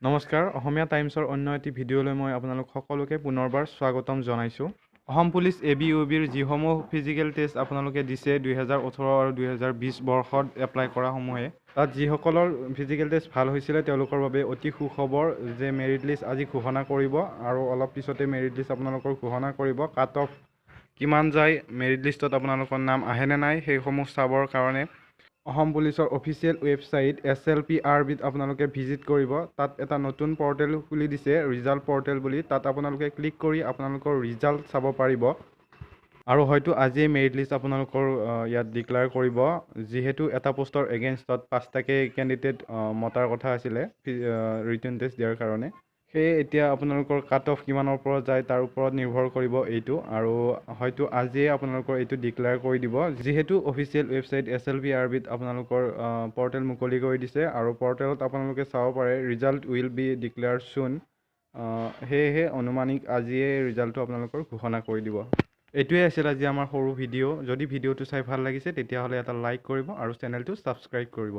নমস্কাৰ অসমীয়া টাইমছৰ অন্য এটি ভিডিঅ'লৈ মই আপোনালোক সকলোকে পুনৰবাৰ স্বাগতম জনাইছোঁ। অসম পুলিচ ABUBৰ যিসমূহ ফিজিকেল টেষ্ট আপোনালোকে দিছে 2018 আৰু 2020 বৰ্ষত এপ্লাই কৰাসমূহে, তাত যিসকলৰ ফিজিকেল টেষ্ট ভাল হৈছিলে তেওঁলোকৰ বাবে অতি সুখবৰ যে মেৰিট লিষ্ট আজি ঘোষণা কৰিব আৰু অলপ পিছতে মেৰিট লিষ্ট আপোনালোকৰ ঘোষণা কৰিব। কাট অফ কিমান যায়, মেৰিট লিষ্টত আপোনালোকৰ নাম আহেনে নাই সেইসমূহ চাবৰ কাৰণে অসম পুলিচৰ অফিচিয়েল ৱেবছাইট SLPRBত আপোনালোকে ভিজিট কৰিব। তাত এটা নতুন পৰ্টেল খুলি দিছে ৰিজাল্ট পৰ্টেল বুলি, তাত আপোনালোকে ক্লিক কৰি আপোনালোকৰ ৰিজাল্ট চাব পাৰিব আৰু হয়তো আজিয়ে মেৰিট লিষ্ট আপোনালোকৰ ইয়াত ডিক্লেয়াৰ কৰিব। যিহেতু এটা পোষ্টৰ এগেইনষ্টত 5টাকৈ কেণ্ডিডেট মতাৰ কথা আছিলে ৰিটেন টেষ্ট দিয়াৰ কাৰণে, সেয়ে এতিয়া আপোনালোকৰ কাট অফ কিমানৰ ওপৰত যায় তাৰ ওপৰত নিৰ্ভৰ কৰিব এইটো, আৰু হয়তো আজিয়ে আপোনালোকৰ এইটো ডিক্লেয়াৰ কৰি দিব। যিহেতু অফিচিয়েল ৱেবছাইট SLPRBত আপোনালোকৰ পৰ্টেল মুকলি কৰি দিছে আৰু পৰ্টেলত আপোনালোকে চাব পাৰে ৰিজাল্ট উইল বি ডিক্লেয়াৰ চুন, সেয়েহে অনুমানিক আজিয়ে ৰিজাল্টটো আপোনালোকৰ ঘোষণা কৰি দিব। এইটোৱে আছিল আজি আমাৰ সৰু ভিডিঅ'। যদি ভিডিঅ'টো চাই ভাল লাগিছে তেতিয়াহ'লে এটা লাইক কৰিব আৰু চেনেলটো ছাবস্ক্ৰাইব কৰিব।